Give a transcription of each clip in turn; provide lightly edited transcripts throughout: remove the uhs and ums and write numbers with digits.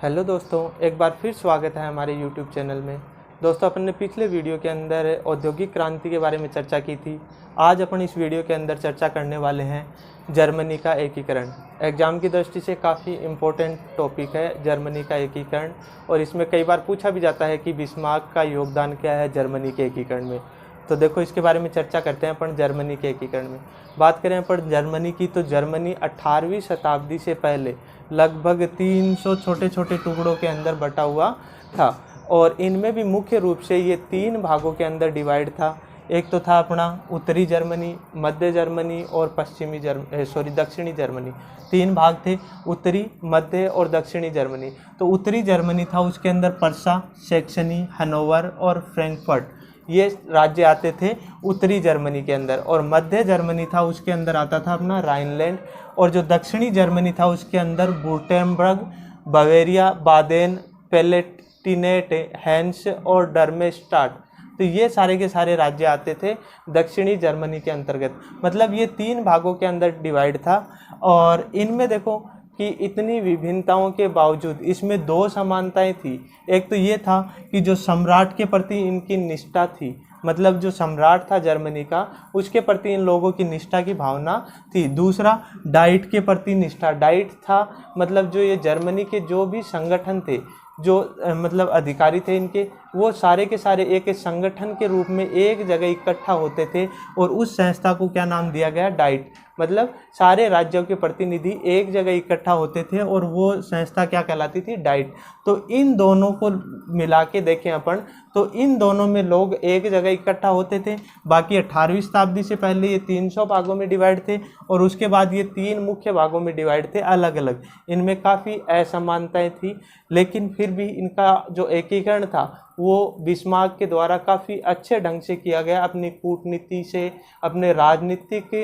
Hello दोस्तों, एक बार फिर स्वागत है हमारे यूट्यूब चैनल में। दोस्तों, अपन ने पिछले वीडियो के अंदर औद्योगिक क्रांति के बारे में चर्चा की थी। आज अपन इस वीडियो के अंदर चर्चा करने वाले हैं जर्मनी का एकीकरण। एग्ज़ाम की दृष्टि से काफ़ी इम्पोर्टेंट टॉपिक है जर्मनी का एकीकरण, और इसमें कई बार पूछा भी जाता है कि बिस्मार्क का योगदान क्या है जर्मनी के एकीकरण में। तो देखो, इसके बारे में चर्चा करते हैं अपन जर्मनी के एकीकरण में। बात करें अपन जर्मनी की, तो जर्मनी 18वीं शताब्दी से पहले लगभग 300 छोटे छोटे टुकड़ों के अंदर बटा हुआ था, और इनमें भी मुख्य रूप से ये 3 भागों के अंदर डिवाइड था। एक तो था अपना उत्तरी जर्मनी, मध्य जर्मनी और दक्षिणी जर्मनी। 3 भाग थे, उत्तरी, मध्य और दक्षिणी जर्मनी। तो उत्तरी जर्मनी था, उसके अंदर पर्सा, सैक्सनी, हनोवर और फ्रैंकफर्ट, ये राज्य आते थे उत्तरी जर्मनी के अंदर। और मध्य जर्मनी था, उसके अंदर आता था अपना राइनलैंड। और जो दक्षिणी जर्मनी था, उसके अंदर वुर्टेम्बर्ग, बवेरिया, बादेन, पैलेटिनेट, हैंस और डर्मेस्टाट। तो ये सारे के सारे राज्य आते थे दक्षिणी जर्मनी के अंतर्गत। मतलब ये 3 भागों के अंदर डिवाइड था। और इनमें देखो कि इतनी विभिन्नताओं के बावजूद इसमें 2 समानताएं थी। एक तो ये था कि जो सम्राट के प्रति इनकी निष्ठा थी, मतलब जो सम्राट था जर्मनी का, उसके प्रति इन लोगों की निष्ठा की भावना थी। दूसरा, डाइट के प्रति निष्ठा। डाइट था मतलब जो ये जर्मनी के जो भी संगठन थे, जो मतलब अधिकारी थे इनके, वो सारे के सारे एक संगठन के रूप में एक जगह इकट्ठा होते थे, और उस संस्था को क्या नाम दिया गया? डाइट। मतलब सारे राज्यों के प्रतिनिधि एक जगह इकट्ठा होते थे, और वो संस्था क्या कहलाती थी? डाइट। तो इन दोनों को मिला के देखें अपन, तो इन दोनों में लोग एक जगह इकट्ठा होते थे। बाकी 18वीं शताब्दी से पहले ये 300 भागों में डिवाइड थे, और उसके बाद ये 3 मुख्य भागों में डिवाइड थे अलग अलग। इनमें काफ़ी असमानताएं थी, लेकिन फिर भी इनका जो एकीकरण था वो बिस्मार्क के द्वारा काफ़ी अच्छे ढंग से किया गया। अपनी कूटनीति से, अपने राजनीतिक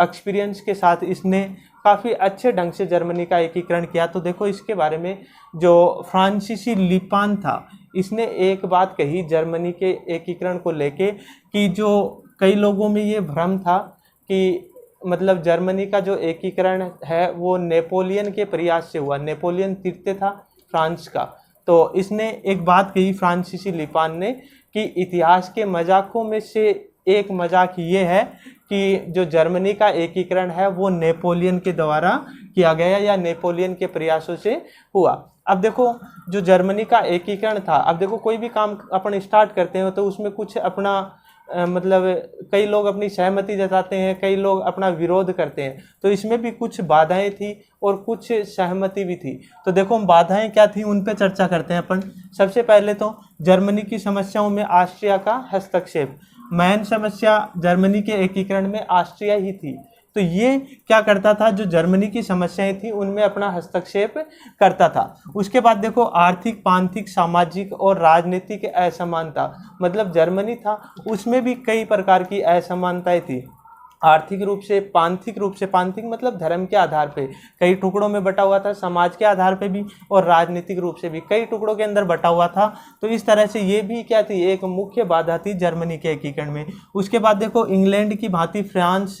एक्सपीरियंस के साथ इसने काफ़ी अच्छे ढंग से जर्मनी का एकीकरण किया। तो देखो, इसके बारे में जो फ्रांसीसी लिपान था, इसने एक बात कही जर्मनी के एकीकरण को लेके, कि जो कई लोगों में ये भ्रम था कि मतलब जर्मनी का जो एकीकरण है वो नेपोलियन के प्रयास से हुआ। नेपोलियन तृतीय था फ्रांस का। तो इसने एक बात कही फ्रांसीसी लिपान ने, कि इतिहास के मजाकों में से एक मजाक ये है कि जो जर्मनी का एकीकरण है वो नेपोलियन के द्वारा किया गया, या नेपोलियन के प्रयासों से हुआ। अब देखो, जो जर्मनी का एकीकरण था, अब देखो कोई भी काम अपन स्टार्ट करते हैं तो उसमें कुछ अपना मतलब कई लोग अपनी सहमति जताते हैं, कई लोग अपना विरोध करते हैं। तो इसमें भी कुछ बाधाएं थी और कुछ सहमति भी थी। तो देखो, बाधाएं क्या थी उन पे चर्चा करते हैं अपन। सबसे पहले तो जर्मनी की समस्याओं में ऑस्ट्रिया का हस्तक्षेप। मेन समस्या जर्मनी के एकीकरण में ऑस्ट्रिया ही थी। तो ये क्या करता था, जो जर्मनी की समस्याएं थी उनमें अपना हस्तक्षेप करता था। उसके बाद देखो, आर्थिक, पांथिक, सामाजिक और राजनीतिक असमानता। मतलब जर्मनी था, उसमें भी कई प्रकार की असमानताएं थी। आर्थिक रूप से, पांथिक रूप से, पांथिक मतलब धर्म के आधार पे कई टुकड़ों में बटा हुआ था, समाज के आधार पे भी, और राजनीतिक रूप से भी कई टुकड़ों के अंदर बटा हुआ था। तो इस तरह से ये भी क्या थी, एक मुख्य बाधा थी जर्मनी के एकीकरण में। उसके बाद देखो, इंग्लैंड की भांति फ्रांस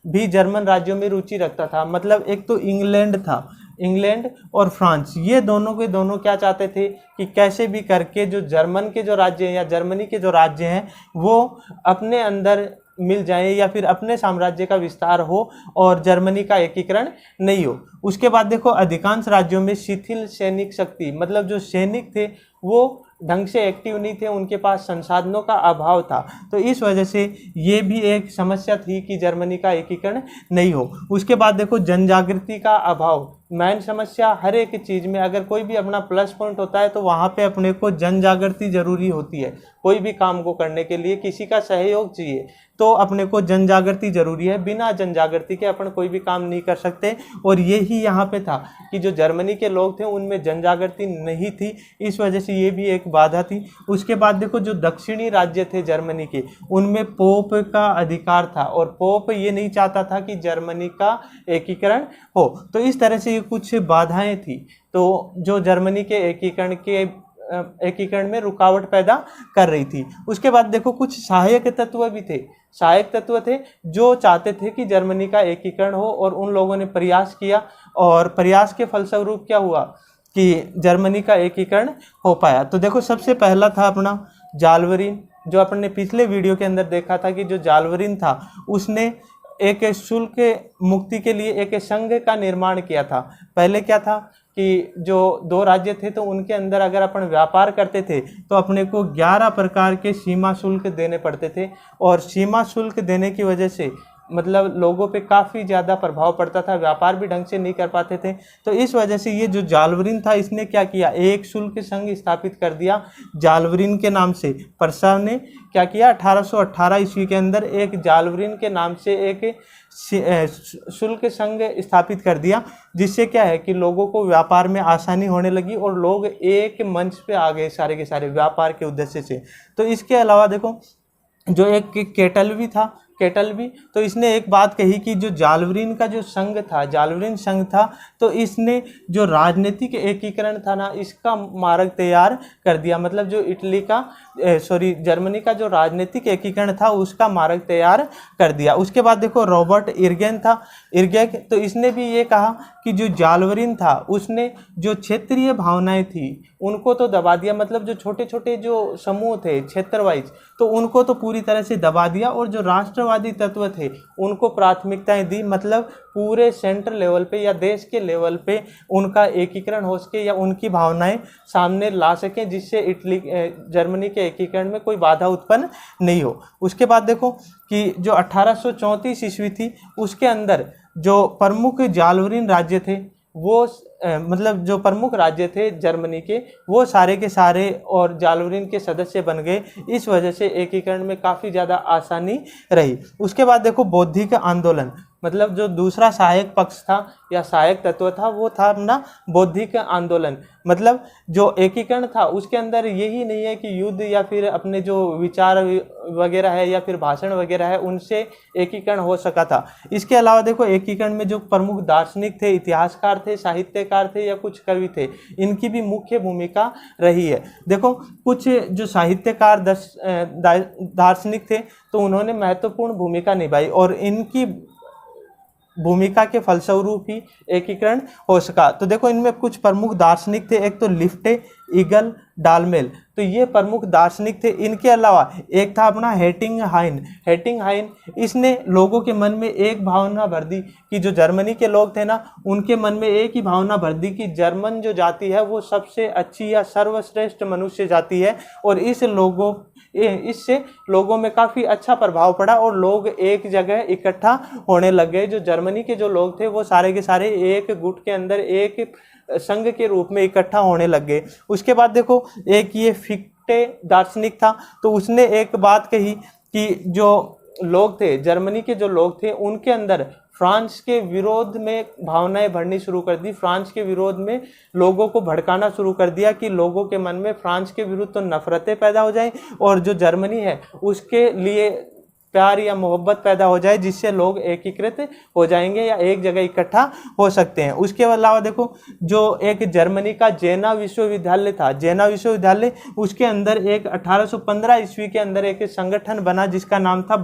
भी जर्मन राज्यों में रुचि रखता था। मतलब एक तो इंग्लैंड था, इंग्लैंड और फ्रांस, ये दोनों के दोनों क्या चाहते थे कि कैसे भी करके जो जर्मन के जो राज्य हैं या जर्मनी के जो राज्य हैं वो अपने अंदर मिल जाए, या फिर अपने साम्राज्य का विस्तार हो और जर्मनी का एकीकरण नहीं हो। उसके बाद देखो, अधिकांश राज्यों में शिथिल सैनिक शक्ति, मतलब जो सैनिक थे वो ढंग से एक्टिव नहीं थे, उनके पास संसाधनों का अभाव था। तो इस वजह से ये भी एक समस्या थी कि जर्मनी का एकीकरण नहीं हो। उसके बाद देखो, जनजागृति का अभाव। मेन समस्या हर एक चीज़ में, अगर कोई भी अपना प्लस पॉइंट होता है तो वहाँ पे अपने को जनजागृति जरूरी होती है। कोई भी काम को करने के लिए किसी का सहयोग चाहिए, तो अपने को जनजागृति जरूरी है। बिना जनजागृति के अपन कोई भी काम नहीं कर सकते। और यही यहाँ पे था कि जो जर्मनी के लोग थे उनमें जनजागृति नहीं थी, इस वजह से ये भी एक बाधा थी। उसके बाद देखो, जो दक्षिणी राज्य थे जर्मनी के, उनमें पोप का अधिकार था, और पोप ये नहीं चाहता था कि जर्मनी का एकीकरण हो। तो इस तरह से ये कुछ बाधाएं थी, तो जो जर्मनी के एकीकरण में रुकावट पैदा कर रही थी। उसके बाद देखो, कुछ सहायक तत्व भी थे। सहायक तत्व थे जो चाहते थे कि जर्मनी का एकीकरण हो, और उन लोगों ने प्रयास किया, और प्रयास के फलस्वरूप क्या हुआ कि जर्मनी का एकीकरण हो पाया। तो देखो सबसे पहला था अपना जालवरीन, जो अपन ने पिछले वीडियो के अंदर देखा था कि जो जालवरीन था उसने एक शुल्क मुक्ति के लिए एक संघ का निर्माण किया था। पहले क्या था कि जो दो राज्य थे तो उनके अंदर अगर अपन व्यापार करते थे तो अपने को 11 प्रकार के सीमा शुल्क देने पड़ते थे, और सीमा शुल्क देने की वजह से मतलब लोगों पे काफ़ी ज़्यादा प्रभाव पड़ता था, व्यापार भी ढंग से नहीं कर पाते थे। तो इस वजह से ये जो जालवरीन था इसने क्या किया, एक शुल्क संघ स्थापित कर दिया जालवरीन के नाम से। परसा ने क्या किया, 1818 ईस्वी के अंदर एक जालवरीन के नाम से एक शुल्क संघ स्थापित कर दिया, जिससे क्या है कि लोगों को व्यापार में आसानी होने लगी और लोग एक मंच पे आ गए सारे के सारे व्यापार के उद्देश्य से। तो इसके अलावा देखो जो एक केटलवी था, केटलवी, तो इसने एक बात कही कि जो जालवरीन का जो संघ था, जालवरीन संघ था, तो इसने जो राजनीतिक एकीकरण था ना इसका मार्ग तैयार कर दिया। मतलब जो इटली का जर्मनी का जो राजनीतिक एकीकरण था उसका मार्ग तैयार कर दिया। उसके बाद देखो रॉबर्ट इर्गेन था, इर्गेक, तो इसने भी ये कहा कि जो जालवरीन था उसने जो क्षेत्रीय भावनाएं थी उनको तो दबा दिया, मतलब जो छोटे छोटे जो समूह थे क्षेत्र वाइज तो उनको तो पूरी तरह से दबा दिया, और जो राष्ट्रवादी तत्व थे उनको प्राथमिकताएं दी। मतलब पूरे सेंट्रल लेवल पे या देश के लेवल पे उनका एकीकरण हो सके या उनकी भावनाएं सामने ला सकें, जिससे इटली जर्मनी के एकीकरण में कोई बाधा उत्पन्न नहीं हो। उसके बाद देखो कि जो 1834 ईस्वी थी उसके अंदर जो प्रमुख जालवरीन राज्य थे वो मतलब जो प्रमुख राज्य थे जर्मनी के वो सारे के सारे और जालवरीन के सदस्य बन गए। इस वजह से एकीकरण में काफ़ी ज़्यादा आसानी रही। उसके बाद देखो बौद्धिक आंदोलन, मतलब जो दूसरा सहायक पक्ष था या सहायक तत्व था वो था अपना बौद्धिक आंदोलन। मतलब जो एकीकरण था उसके अंदर यही नहीं है कि युद्ध या फिर अपने जो विचार वगैरह है या फिर भाषण वगैरह है उनसे एकीकरण हो सका था। इसके अलावा देखो एकीकरण में जो प्रमुख दार्शनिक थे, इतिहासकार थे, साहित्यकार थे या कुछ कवि थे, इनकी भी मुख्य भूमिका रही है। देखो कुछ जो साहित्यकार दार्शनिक थे तो उन्होंने महत्वपूर्ण भूमिका निभाई और इनकी भूमिका के फलस्वरूप ही एकीकरण हो सका। तो देखो इनमें कुछ प्रमुख दार्शनिक थे, एक तो लिफ्टे, ईगल, डालमेल, तो ये प्रमुख दार्शनिक थे। इनके अलावा एक था अपना हेटिंगहाइन, हेटिंगहाइन, इसने लोगों के मन में एक भावना भर दी कि जो जर्मनी के लोग थे ना उनके मन में एक ही भावना भर दी कि जर्मन जो जाति है वो सबसे अच्छी या सर्वश्रेष्ठ मनुष्य जाति है, और इससे लोगों में काफ़ी अच्छा प्रभाव पड़ा और लोग एक जगह इकट्ठा होने लग गए। जो जर्मनी के जो लोग थे वो सारे के सारे एक गुट के अंदर एक संघ के रूप में इकट्ठा होने लग गए। उसके बाद देखो एक ये फिक्टे दार्शनिक था, तो उसने एक बात कही कि जो लोग थे जर्मनी के जो लोग थे उनके अंदर फ्रांस के विरोध में भावनाएं भरनी शुरू कर दी, फ्रांस के विरोध में लोगों को भड़काना शुरू कर दिया कि लोगों के मन में फ्रांस के विरुद्ध तो नफरतें पैदा हो जाएं और जो जर्मनी है उसके लिए प्यार या मोहब्बत पैदा हो जाए, जिससे लोग एकीकृत हो जाएंगे या एक जगह इकट्ठा हो सकते हैं। उसके अलावा देखो जो एक जर्मनी का जेना विश्वविद्यालय था, जेना विश्वविद्यालय, उसके अंदर एक 1815 ईस्वी के अंदर एक संगठन बना जिसका नाम था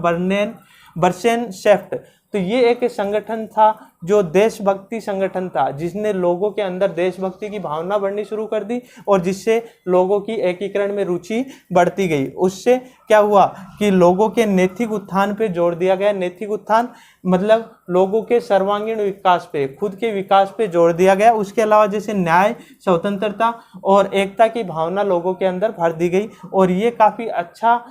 बर्सेनशेफ्ट। तो ये एक संगठन था जो देशभक्ति संगठन था, जिसने लोगों के अंदर देशभक्ति की भावना बढ़नी शुरू कर दी और जिससे लोगों की एकीकरण में रुचि बढ़ती गई। उससे क्या हुआ कि लोगों के नैतिक उत्थान पे जोर दिया गया। नैतिक उत्थान मतलब लोगों के सर्वांगीण विकास पे, खुद के विकास पे जोर दिया गया। उसके अलावा जैसे न्याय, स्वतंत्रता और एकता की भावना लोगों के अंदर भर दी गई और ये काफ़ी अच्छा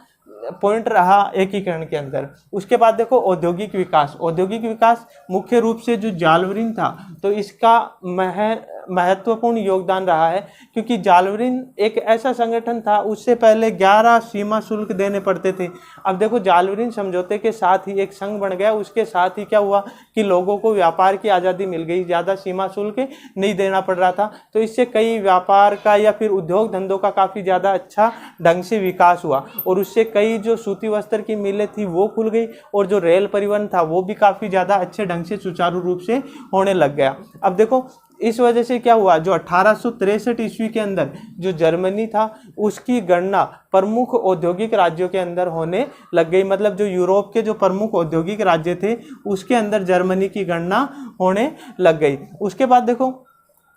पॉइंट रहा एकीकरण के अंदर। उसके बाद देखो औद्योगिक विकास, औद्योगिक विकास मुख्य रूप से जो जालवरीन था तो इसका महत्वपूर्ण योगदान रहा है, क्योंकि जालवरीन एक ऐसा संगठन था, उससे पहले 11 सीमा शुल्क देने पड़ते थे। अब देखो जालवरीन समझौते के साथ ही एक संघ बन गया, उसके साथ ही क्या हुआ कि लोगों को व्यापार की आज़ादी मिल गई, ज़्यादा सीमा शुल्क नहीं देना पड़ रहा था। तो इससे कई व्यापार का या फिर उद्योग धंधों का काफ़ी ज़्यादा अच्छा ढंग से विकास हुआ और उससे कई जो सूती वस्त्र की मिलें थी वो खुल गई और जो रेल परिवहन था वो भी काफ़ी ज़्यादा अच्छे ढंग से सुचारू रूप से होने लग गया। अब देखो इस वजह से क्या हुआ, जो 1863 ईस्वी के अंदर जो जर्मनी था उसकी गणना प्रमुख औद्योगिक राज्यों के अंदर होने लग गई। मतलब जो यूरोप के जो प्रमुख औद्योगिक राज्य थे उसके अंदर जर्मनी की गणना होने लग गई। उसके बाद देखो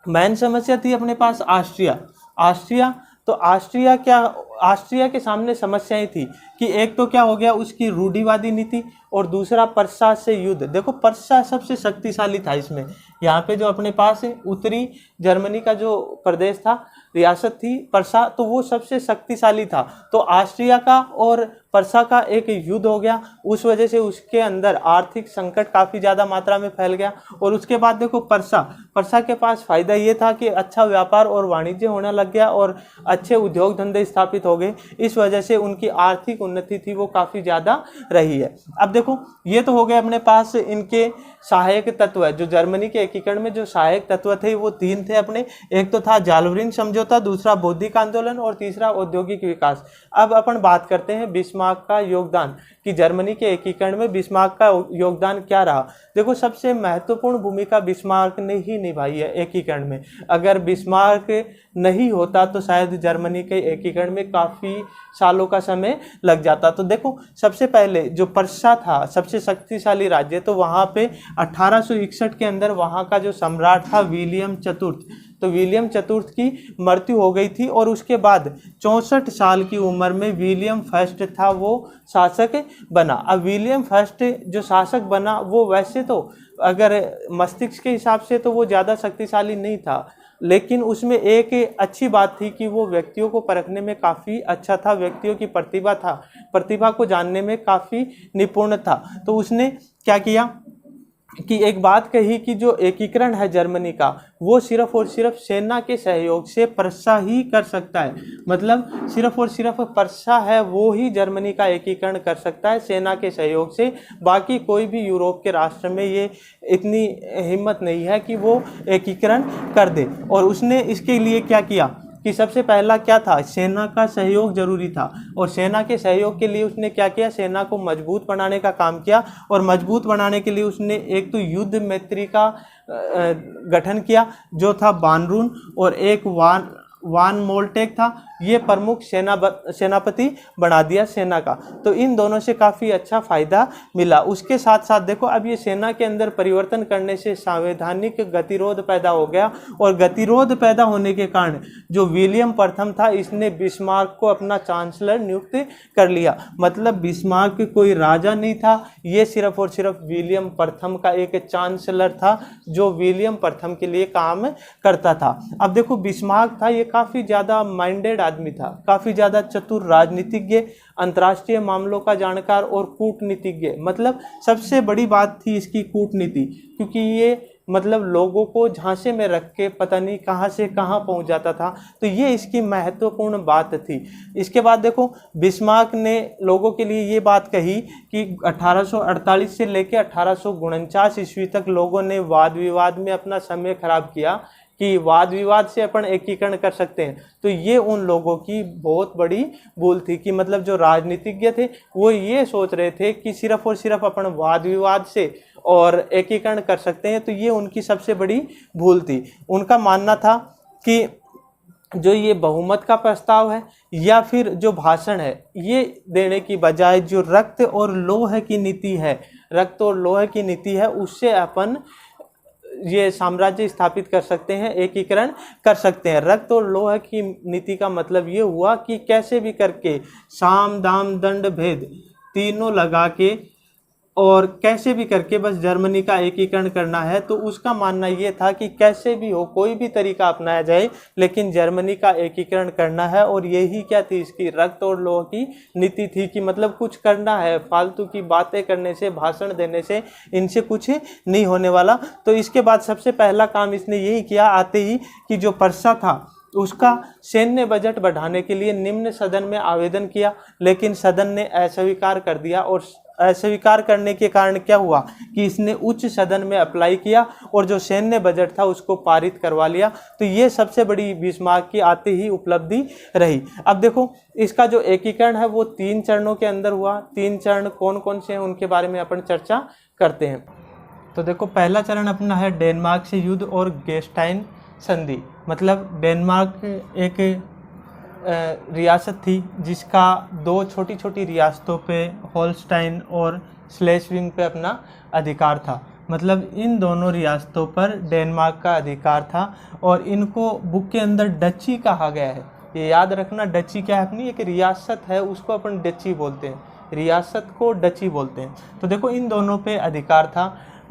मेन समस्या थी अपने पास ऑस्ट्रिया। ऑस्ट्रिया तो ऑस्ट्रिया के सामने समस्याएं थी कि एक तो क्या हो गया, उसकी रूढ़िवादी नीति, और दूसरा पर्सा से युद्ध। देखो पर्सा सबसे शक्तिशाली था इसमें। यहाँ पे जो अपने पास है उत्तरी जर्मनी का जो प्रदेश था, रियासत थी पर्सा, तो वो सबसे शक्तिशाली था। तो ऑस्ट्रिया का और पर्सा का एक युद्ध हो गया, उस वजह से उसके अंदर आर्थिक संकट काफ़ी ज़्यादा मात्रा में फैल गया। और उसके बाद देखो पर्सा के पास फ़ायदा ये था कि अच्छा व्यापार और वाणिज्य होने लग गया और अच्छे उद्योग धंधे स्थापित हो गए। इस वजह से उनकी आर्थिक उन्नति थी वो काफ़ी ज़्यादा रही है। अब देखो ये तो हो गए अपने पास इनके सहायक तत्व है। जो जर्मनी के एकीकरण में जो सहायक तत्व थे वो 3 थे अपने। एक तो था जालवरीन समझौता, दूसरा बौद्धिक आंदोलन और तीसरा औद्योगिक विकास। अब अपन बात करते हैं बिस्मार्क का योगदान कि जर्मनी के एकीकरण में बिस्मार्क का योगदान क्या रहा। देखो सबसे महत्वपूर्ण भूमिका बिस्मार्क ने ही निभाई है एकीकरण में। अगर बिस्मार्क नहीं होता तो शायद जर्मनी के एकीकरण में काफ़ी सालों का समय लग जाता। तो देखो सबसे पहले जो पर्सा था सबसे शक्तिशाली राज्य, तो वहाँ पे 1861 के अंदर वहाँ का जो सम्राट था विलियम चतुर्थ, तो विलियम चतुर्थ की मृत्यु हो गई थी। और उसके बाद 64 साल की उम्र में विलियम फर्स्ट था वो शासक बना। अब विलियम फर्स्ट जो शासक बना वो वैसे तो अगर मस्तिष्क के हिसाब से तो वो ज़्यादा शक्तिशाली नहीं था, लेकिन उसमें एक अच्छी बात थी कि वो व्यक्तियों को परखने में काफ़ी अच्छा था, व्यक्तियों की प्रतिभा को जानने में काफ़ी निपुण था। तो उसने क्या किया कि एक बात कही कि जो एकीकरण है जर्मनी का वो सिर्फ और सिर्फ सेना के सहयोग से पर्सा ही कर सकता है। मतलब सिर्फ और सिर्फ पर्सा है वो ही जर्मनी का एकीकरण कर सकता है सेना के सहयोग से। बाकी कोई भी यूरोप के राष्ट्र में ये इतनी हिम्मत नहीं है कि वो एकीकरण कर दे। और उसने इसके लिए क्या किया कि सबसे पहला क्या था, सेना का सहयोग जरूरी था। और सेना के सहयोग के लिए उसने क्या किया, सेना को मजबूत बनाने का काम किया। और मजबूत बनाने के लिए उसने एक तो युद्ध मैत्री का गठन किया जो था बानरून, और एक वान मोल्टेक था, ये प्रमुख सेनापति बना दिया सेना का। तो इन दोनों से काफ़ी अच्छा फायदा मिला। उसके साथ साथ देखो अब ये सेना के अंदर परिवर्तन करने से संवैधानिक गतिरोध पैदा हो गया। और गतिरोध पैदा होने के कारण जो विलियम प्रथम था इसने बिस्मार्क को अपना चांसलर नियुक्त कर लिया। मतलब बिस्मार्क कोई राजा नहीं था, ये सिर्फ और सिर्फ विलियम प्रथम का एक चांसलर था जो विलियम प्रथम के लिए काम करता था। अब देखो बिस्मार्क था ये काफ़ी ज़्यादा माइंडेड आदमी था, काफ़ी ज़्यादा चतुर राजनीतिज्ञ, अंतर्राष्ट्रीय मामलों का जानकार और कूटनीतिज्ञ। मतलब सबसे बड़ी बात थी इसकी कूटनीति, क्योंकि ये मतलब लोगों को झांसे में रख के पता नहीं कहाँ से कहाँ पहुँच जाता था। तो ये इसकी महत्वपूर्ण बात थी। इसके बाद देखो बिस्मार्क ने लोगों के लिए ये बात कही कि 1848 से लेकर 1849 ईस्वी तक लोगों ने वाद विवाद में अपना समय खराब किया कि वाद विवाद से अपन एकीकरण कर सकते हैं। तो ये उन लोगों की बहुत बड़ी भूल थी कि मतलब जो राजनीतिज्ञ थे वो ये सोच रहे थे कि सिर्फ और सिर्फ अपन वाद विवाद से और एकीकरण कर सकते हैं। तो ये उनकी सबसे बड़ी भूल थी। उनका मानना था कि जो ये बहुमत का प्रस्ताव है या फिर जो भाषण है ये देने की बजाय जो रक्त और लौह की नीति है, रक्त और लौह की नीति है, उससे अपन ये साम्राज्य स्थापित कर सकते हैं, एकीकरण कर सकते हैं। रक्त और लौह की नीति का मतलब ये हुआ कि कैसे भी करके साम दाम दंड भेद तीनों लगा के और कैसे भी करके बस जर्मनी का एकीकरण करना है। तो उसका मानना ये था कि कैसे भी हो, कोई भी तरीका अपनाया जाए, लेकिन जर्मनी का एकीकरण करना है। और यही क्या थी इसकी रक्त और लौह की नीति थी कि मतलब कुछ करना है, फालतू की बातें करने से, भाषण देने से इनसे कुछ नहीं होने वाला। तो इसके बाद सबसे पहला काम इसने यही किया आते ही कि जो पर्सा था उसका सैन्य बजट बढ़ाने के लिए निम्न सदन में आवेदन किया, लेकिन सदन ने अस्वीकार कर दिया। और अस्वीकार करने के कारण क्या हुआ कि इसने उच्च सदन में अप्लाई किया और जो सैन्य बजट था उसको पारित करवा लिया। तो ये सबसे बड़ी बिस्मार्क की आते ही उपलब्धि रही। अब देखो इसका जो एकीकरण है वो 3 चरणों के अंदर हुआ। 3 चरण कौन कौन से हैं उनके बारे में अपन चर्चा करते हैं। तो देखो पहला चरण अपना है डेनमार्क से युद्ध और गेस्टाइन संधि। मतलब डेनमार्क एक रियासत थी जिसका 2 छोटी छोटी रियासतों पे होल्स्टाइन और स्लेस्विंग पे अपना अधिकार था। मतलब इन दोनों रियासतों पर डेनमार्क का अधिकार था और इनको बुक के अंदर डची कहा गया है। ये याद रखना, डची क्या है, अपनी एक रियासत है, उसको अपन डची बोलते हैं, रियासत को डची बोलते हैं। तो देखो इन दोनों पे अधिकार था,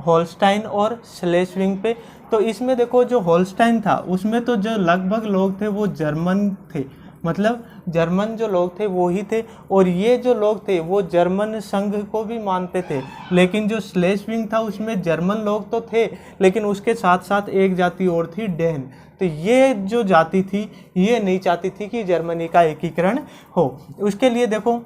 होल्स्टाइन और स्लेस्विंग पे। तो इसमें देखो जो होल्स्टाइन था उसमें तो जो लगभग लोग थे वो जर्मन थे, मतलब जर्मन जो लोग थे वो ही थे, और ये जो लोग थे वो जर्मन संघ को भी मानते थे। लेकिन जो स्लेस्विंग था उसमें जर्मन लोग तो थे, लेकिन उसके साथ साथ एक जाति और थी, डेन। तो ये जो जाति थी ये नहीं चाहती थी कि जर्मनी का एकीकरण हो। उसके लिए देखो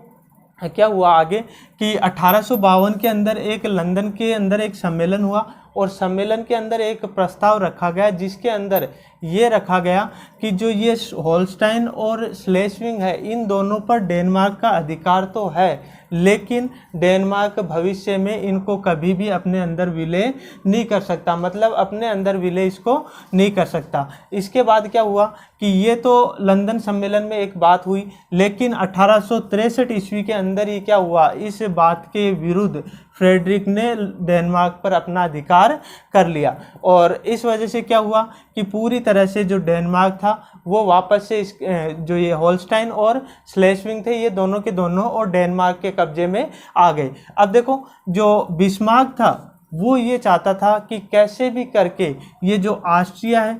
क्या हुआ आगे कि 1852 के अंदर एक लंदन के अंदर एक सम्मेलन हुआ, और सम्मेलन के अंदर एक प्रस्ताव रखा गया जिसके अंदर ये रखा गया कि जो ये होल्स्टाइन और स्लेस्विंग है इन दोनों पर डेनमार्क का अधिकार तो है, लेकिन डेनमार्क भविष्य में इनको कभी भी अपने अंदर विलय नहीं कर सकता, मतलब अपने अंदर विलय इसको नहीं कर सकता। इसके बाद क्या हुआ कि ये तो लंदन सम्मेलन में एक बात हुई, लेकिन 1863 ईस्वी के अंदर ही क्या हुआ, इस बात के विरुद्ध फ्रेडरिक ने डेनमार्क पर अपना अधिकार कर लिया, और इस वजह से क्या हुआ कि पूरी तरह से जो डेनमार्क था वो वापस से जो ये होल्स्टाइन और स्लेस्विंग थे ये दोनों के दोनों और डेनमार्क के कब्जे में आ गए। अब देखो जो बिस्मार्क था वो ये चाहता था कि कैसे भी करके ये जो ऑस्ट्रिया है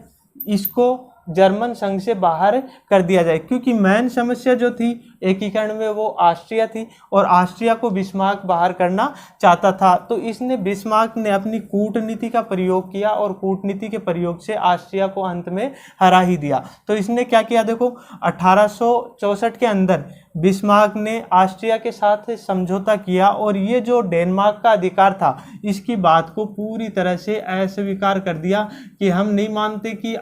इसको जर्मन संघ से बाहर कर दिया जाए, क्योंकि मेन समस्या जो थी एकीकरण में वो ऑस्ट्रिया थी, और ऑस्ट्रिया को बिस्मार्क बाहर करना चाहता था। तो इसने बिस्मार्क ने अपनी कूटनीति का प्रयोग किया, और कूटनीति के प्रयोग से ऑस्ट्रिया को अंत में हरा ही दिया। तो इसने क्या किया, देखो 1864 के अंदर बिस्मार्क ने ऑस्ट्रिया के साथ समझौता किया, और ये जो डेनमार्क का अधिकार था इसकी बात को पूरी तरह से अस्वीकार कर दिया कि हम नहीं मानते कि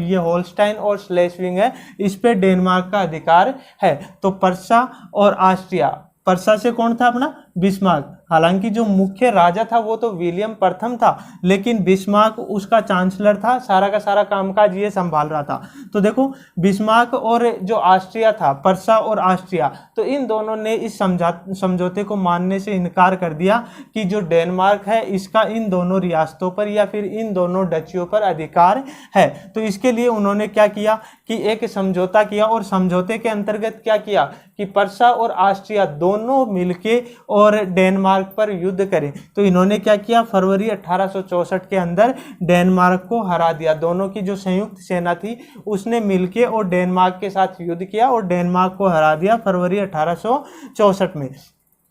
ये होल्स्टाइन और स्लेस्विंग है, इस पे डेनमार्क का अधिकार है। तो पर्सा और ऑस्ट्रिया, पर्सा से कौन था, अपना बिस्मार्क, हालांकि जो मुख्य राजा था वो तो विलियम प्रथम था, लेकिन बिस्मार्क उसका चांसलर था, सारा का सारा कामकाज ये संभाल रहा था। तो देखो बिस्मार्क और जो ऑस्ट्रिया था, पर्सा और ऑस्ट्रिया, तो इन दोनों ने इस समझौते को मानने से इनकार कर दिया कि जो डेनमार्क है इसका इन दोनों रियासतों पर या फिर इन दोनों डचियों पर अधिकार है। तो इसके लिए उन्होंने क्या किया कि एक समझौता किया, और समझौते के अंतर्गत क्या किया कि पर्सा और ऑस्ट्रिया दोनों मिलके और डेनमार्क पर युद्ध करें। तो इन्होंने क्या किया, फरवरी 1864 के अंदर डेनमार्क को हरा दिया। दोनों की जो संयुक्त सेना थी उसने मिलके और डेनमार्क के साथ युद्ध किया और डेनमार्क को हरा दिया फरवरी 1864 में।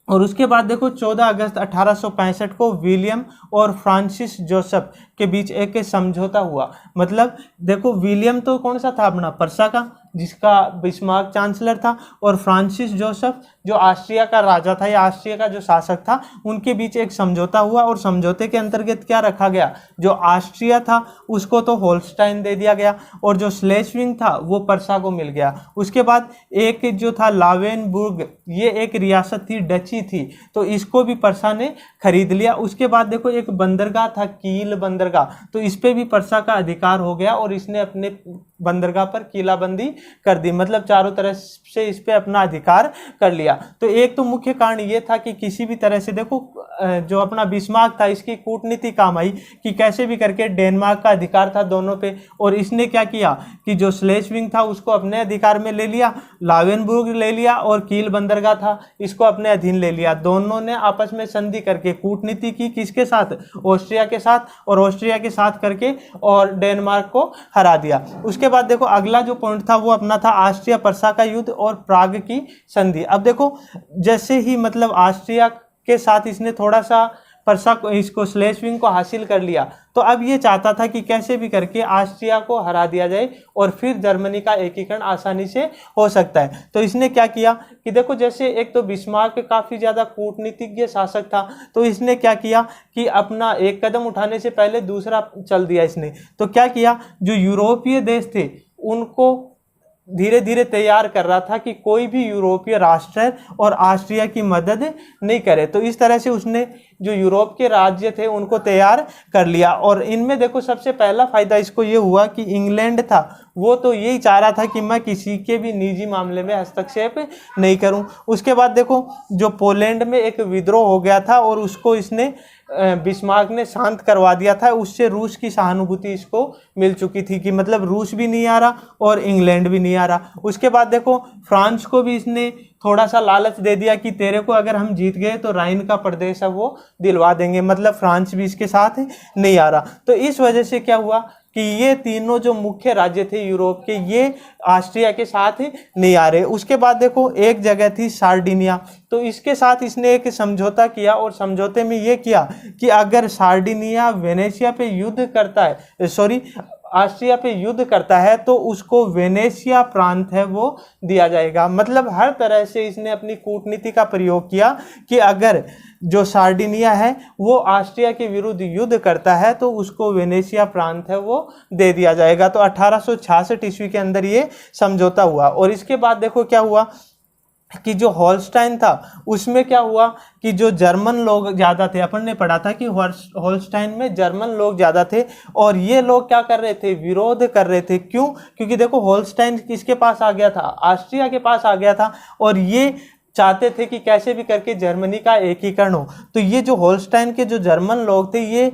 और उसके बाद देखो 14 अगस्त 1865 को विलियम और फ्रांसिस जोसेफ के बीच एक समझौता हुआ। मतलब देखो विलियम तो कौन सा था, अपना पर्सा का, जिसका बिस्मार्क चांसलर था, और फ्रांसिस जोसेफ जो ऑस्ट्रिया का राजा था या ऑस्ट्रिया का जो शासक था, उनके बीच एक समझौता हुआ। और समझौते के अंतर्गत क्या रखा गया, जो ऑस्ट्रिया था उसको तो होल्स्टाइन दे दिया गया, और जो स्लेस्विंग था वो पर्सा को मिल गया। उसके बाद एक जो था लावेनबुर्ग, ये एक रियासत थी, डची थी, तो इसको भी पर्सा ने खरीद लिया। उसके बाद देखो एक बंदरगाह था, कील बंदरगाह, तो इस पे भी पर्सा का अधिकार हो गया, और इसने अपने बंदरगाह पर किलाबंदी कर दी, मतलब चारों तरफ से इस पे अपना अधिकार कर लिया। तो एक तो मुख्य कारण ये था कि किसी भी तरह से देखो जो अपना बिस्मार्क था इसकी कूटनीति काम आई कि कैसे भी करके डेनमार्क का अधिकार था दोनों पे, और इसने क्या किया कि जो स्लेस्विंग था उसको अपने अधिकार में ले लिया, लावेनबुर्ग ले लिया, और कील बंदरगाह था इसको अपने अधीन ले लिया। दोनों ने आपस में संधि करके कूटनीति की, किसके साथ, ऑस्ट्रिया के साथ, और ऑस्ट्रिया के साथ करके और डेनमार्क को हरा दिया। उसके बाद देखो अगला जो पॉइंट था वो अपना था ऑस्ट्रिया पर्सा का युद्ध और प्राग की संधि। अब देखो जैसे ही मतलब ऑस्ट्रिया के साथ इसने थोड़ा सा पर्सा को, इसको स्लेस्विंग को हासिल कर लिया, तो अब ये चाहता था कि कैसे भी करके ऑस्ट्रिया को हरा दिया जाए और फिर जर्मनी का एकीकरण आसानी से हो सकता है। तो इसने क्या किया कि देखो जैसे एक तो बिस्मार्क काफ़ी ज़्यादा कूटनीतिज्ञ शासक था, तो इसने क्या किया कि अपना एक कदम उठाने से पहले दूसरा चल दिया इसने। तो क्या किया, जो यूरोपीय देश थे उनको धीरे धीरे तैयार कर रहा था कि कोई भी यूरोपीय राष्ट्र और ऑस्ट्रिया की मदद नहीं करे। तो इस तरह से उसने जो यूरोप के राज्य थे उनको तैयार कर लिया। और इनमें देखो सबसे पहला फायदा इसको ये हुआ कि इंग्लैंड था वो तो यही चाह रहा था कि मैं किसी के भी निजी मामले में हस्तक्षेप नहीं करूं। उसके बाद देखो जो पोलैंड में एक विद्रोह हो गया था और उसको इसने बिस्मार्क ने शांत करवा दिया था, उससे रूस की सहानुभूति इसको मिल चुकी थी कि मतलब रूस भी नहीं आ रहा और इंग्लैंड भी नहीं आ रहा। उसके बाद देखो फ्रांस को भी इसने थोड़ा सा लालच दे दिया कि तेरे को अगर हम जीत गए तो राइन का प्रदेश है वो दिलवा देंगे, मतलब फ्रांस भी इसके साथ नहीं आ रहा। तो इस वजह से क्या हुआ कि ये तीनों जो मुख्य राज्य थे यूरोप के ये ऑस्ट्रिया के साथ नहीं आ रहे। उसके बाद देखो एक जगह थी सार्डिनिया, तो इसके साथ इसने एक समझौता किया और समझौते में ये किया कि अगर सार्डिनिया वेनेशिया पे युद्ध करता है, सॉरी ऑस्ट्रिया पे युद्ध करता है तो उसको वेनेशिया प्रांत है वो दिया जाएगा। मतलब हर तरह से इसने अपनी कूटनीति का प्रयोग किया कि अगर जो सार्डिनिया है वो ऑस्ट्रिया के विरुद्ध युद्ध करता है तो उसको वेनेशिया प्रांत है वो दे दिया जाएगा। तो 1866 ईस्वी के अंदर ये समझौता हुआ। और इसके बाद देखो क्या हुआ कि जो होल्स्टाइन था उसमें क्या हुआ कि जो जर्मन लोग ज़्यादा थे, अपन ने पढ़ा था कि होल्स्टाइन में जर्मन लोग ज़्यादा थे और ये लोग क्या कर रहे थे, विरोध कर रहे थे। क्यों? क्योंकि देखो होल्स्टाइन किसके पास आ गया था, ऑस्ट्रिया के पास आ गया था और ये चाहते थे कि कैसे भी करके जर्मनी का एकीकरण हो। तो ये जो होल्स्टाइन के जो जर्मन लोग थे ये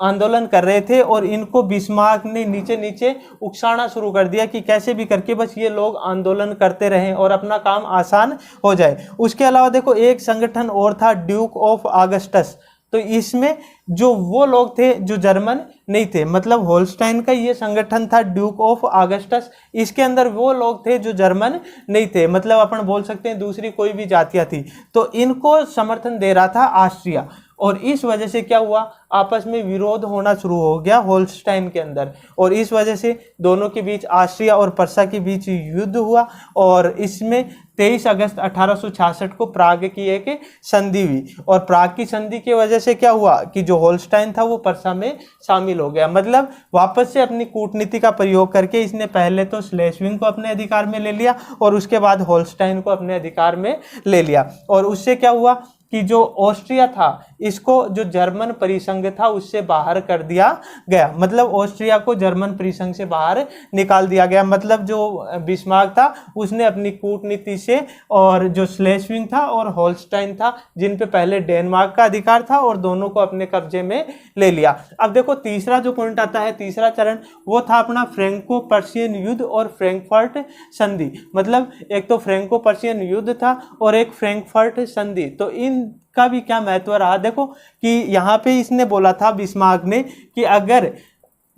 आंदोलन कर रहे थे और इनको बिस्मार्क ने नीचे नीचे उकसाना शुरू कर दिया कि कैसे भी करके बस ये लोग आंदोलन करते रहें और अपना काम आसान हो जाए। उसके अलावा देखो एक संगठन और था ड्यूक ऑफ ऑगस्टस, तो इसमें जो वो लोग थे जो जर्मन नहीं थे, मतलब होल्स्टाइन का ये संगठन था ड्यूक ऑफ ऑगस्टस, इसके अंदर वो लोग थे जो जर्मन नहीं थे, मतलब अपन बोल सकते हैं दूसरी कोई भी जातियां थी। तो इनको समर्थन दे रहा था ऑस्ट्रिया और इस वजह से क्या हुआ, आपस में विरोध होना शुरू हो गया होल्स्टाइन के अंदर और इस वजह से दोनों के बीच ऑस्ट्रिया और पर्सा के बीच युद्ध हुआ और इसमें 23 अगस्त 1866 को प्राग की एक संधि हुई। और प्राग की संधि की वजह से क्या हुआ कि जो होल्स्टाइन था वो पर्सा में शामिल हो गया। मतलब वापस से अपनी कूटनीति का प्रयोग करके इसने पहले तो स्लेस्विंग को अपने अधिकार में ले लिया और उसके बाद होल्स्टाइन को अपने अधिकार में ले लिया। और उससे क्या हुआ कि जो ऑस्ट्रिया था इसको जो जर्मन परिसंघ था उससे बाहर कर दिया गया, मतलब ऑस्ट्रिया को जर्मन परिसंघ से बाहर निकाल दिया गया। मतलब जो बिस्मार्क था उसने अपनी कूटनीति से और जो स्लेस्विंग था और होल्स्टाइन था जिन पे पहले डेनमार्क का अधिकार था और दोनों को अपने कब्जे में ले लिया। अब देखो तीसरा जो पॉइंट आता है, तीसरा चरण, वो था अपना फ्रैंको पर्शियन युद्ध और फ्रैंकफर्ट संधि। मतलब एक तो फ्रैंको पर्शियन युद्ध था और एक फ्रैंकफर्ट संधि। तो इन का भी क्या महत्व रहा, देखो कि यहाँ पे इसने बोला था बिस्मार्क ने कि अगर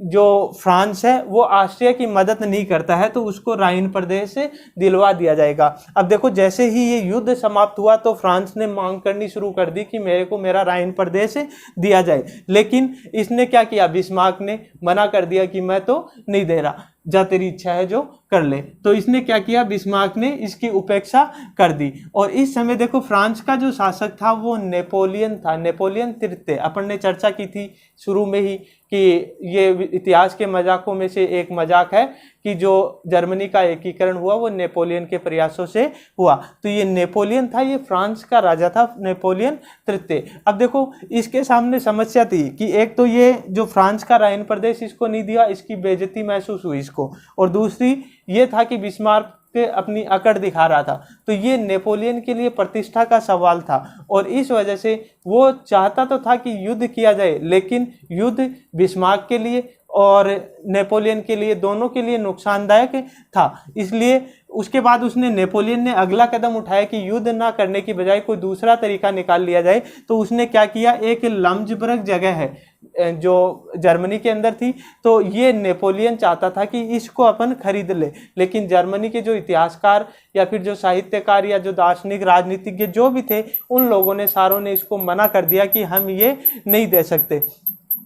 जो फ्रांस है वो ऑस्ट्रिया की मदद नहीं करता है तो उसको राइन प्रदेश से दिलवा दिया जाएगा। अब देखो जैसे ही ये युद्ध समाप्त हुआ तो फ्रांस ने मांग करनी शुरू कर दी कि मेरे को मेरा राइन प्रदेश दिया जाए, लेकिन इसने क्या किया, बिस्मार्क ने मना कर दिया कि मैं तो नहीं दे रहा, जा तेरी इच्छा है जो कर ले। तो इसने क्या किया, बिस्मार्क ने इसकी उपेक्षा कर दी। और इस समय देखो फ्रांस का जो शासक था वो नेपोलियन था, नेपोलियन तृतीय। अपन ने चर्चा की थी शुरू में ही कि ये इतिहास के मजाकों में से एक मजाक है कि जो जर्मनी का एकीकरण हुआ वो नेपोलियन के प्रयासों से हुआ। तो ये नेपोलियन था, ये फ्रांस का राजा था, नेपोलियन तृतीय। अब देखो इसके सामने समस्या थी कि एक तो ये जो फ्रांस का राइन प्रदेश इसको नहीं दिया, इसकी बेइज्जती महसूस हुई इसको, और दूसरी ये था कि बिस्मार्क के अपनी अकड़ दिखा रहा था। तो ये नेपोलियन के लिए प्रतिष्ठा का सवाल था और इस वजह से वो चाहता तो था कि युद्ध किया जाए, लेकिन युद्ध बिस्मार्क के लिए और नेपोलियन के लिए, दोनों के लिए नुकसानदायक था। इसलिए उसके बाद उसने, नेपोलियन ने अगला कदम उठाया कि युद्ध ना करने की बजाय कोई दूसरा तरीका निकाल लिया जाए। तो उसने क्या किया, एक लम्जबर्ग जगह है जो जर्मनी के अंदर थी, तो ये नेपोलियन चाहता था कि इसको अपन खरीद ले, लेकिन जर्मनी के जो इतिहासकार या फिर जो साहित्यकार या जो दार्शनिक राजनीतिज्ञ जो भी थे उन लोगों ने, सारों ने इसको मना कर दिया कि हम ये नहीं दे सकते।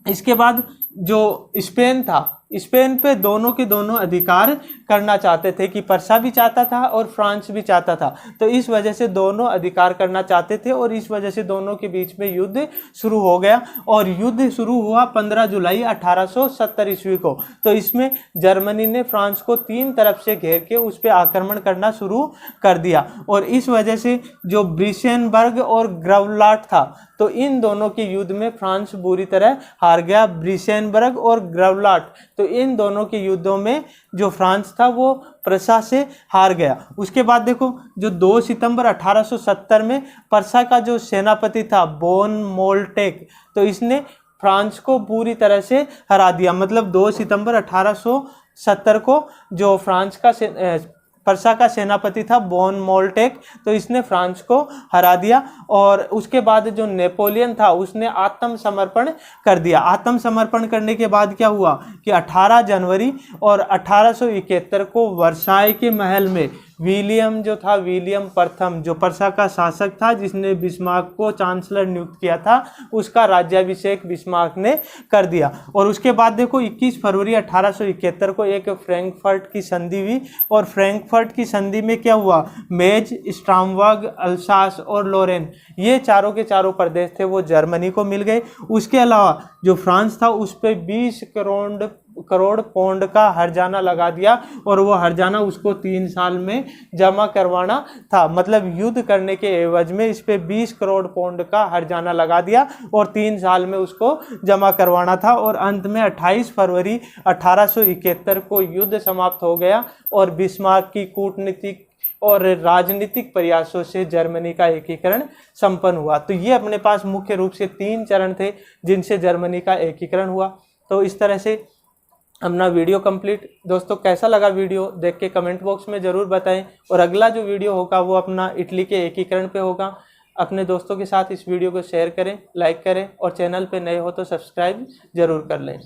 इसके बाद जो स्पेन था स्पेन पे दोनों के दोनों अधिकार करना चाहते थे, कि पर्सा भी चाहता था और फ्रांस भी चाहता था। तो इस वजह से दोनों अधिकार करना चाहते थे और इस वजह से दोनों के बीच में युद्ध शुरू हो गया। और युद्ध शुरू हुआ 15 जुलाई 1870 ईस्वी को। तो इसमें जर्मनी ने फ्रांस को तीन तरफ से घेर के उस पर आक्रमण करना शुरू कर दिया। और इस वजह से जो ब्रिसेनबर्ग और ग्राउलाट था, तो इन दोनों के युद्ध में फ्रांस बुरी तरह हार गया। ब्रिसेनबर्ग और ग्राउलाट, तो इन दोनों के युद्धों में जो फ्रांस था वो पर्सा से हार गया। उसके बाद देखो, जो 2 सितंबर 1870 में पर्सा का जो सेनापति था बोन मोल्टेक, तो इसने फ्रांस को पूरी तरह से हरा दिया। मतलब 2 सितंबर 1870 को जो फ्रांस का पर्सा का सेनापति था बोन मोल्टेक, तो इसने फ्रांस को हरा दिया। और उसके बाद जो नेपोलियन था उसने आत्मसमर्पण कर दिया। आत्मसमर्पण करने के बाद क्या हुआ कि 18 जनवरी और 1871 को वर्साई के महल में विलियम जो था, विलियम प्रथम, जो पर्सा का शासक था जिसने बिस्मार्क को चांसलर नियुक्त किया था, उसका राज्याभिषेक बिस्मार्क ने कर दिया। और उसके बाद देखो 21 फरवरी 1871 को एक फ्रैंकफर्ट की संधि हुई। और फ्रैंकफर्ट की संधि में क्या हुआ, मेज, स्ट्रामबर्ग, अल्सास और लोरेन, ये चारों के चारों प्रदेश थे वो जर्मनी को मिल गए। उसके अलावा जो फ्रांस था उस पर 20 करोड़ पौंड का हर्जाना लगा दिया और वो हर्जाना उसको 3 साल में जमा करवाना था। मतलब युद्ध करने के एवज में इस पे 20 करोड़ पौंड का हर्जाना लगा दिया और 3 साल में उसको जमा करवाना था। और अंत में 28 फरवरी 1871 को युद्ध समाप्त हो गया और बिस्मार्क की कूटनीतिक और राजनीतिक प्रयासों से जर्मनी का एकीकरण संपन्न हुआ। तो ये अपने पास मुख्य रूप से 3 चरण थे जिनसे जर्मनी का एकीकरण हुआ। तो इस तरह से अपना वीडियो कंप्लीट। दोस्तों कैसा लगा वीडियो देख के कमेंट बॉक्स में ज़रूर बताएं। और अगला जो वीडियो होगा वो अपना इटली के एकीकरण पे होगा। अपने दोस्तों के साथ इस वीडियो को शेयर करें, लाइक करें और चैनल पे नए हो तो सब्सक्राइब ज़रूर कर लें।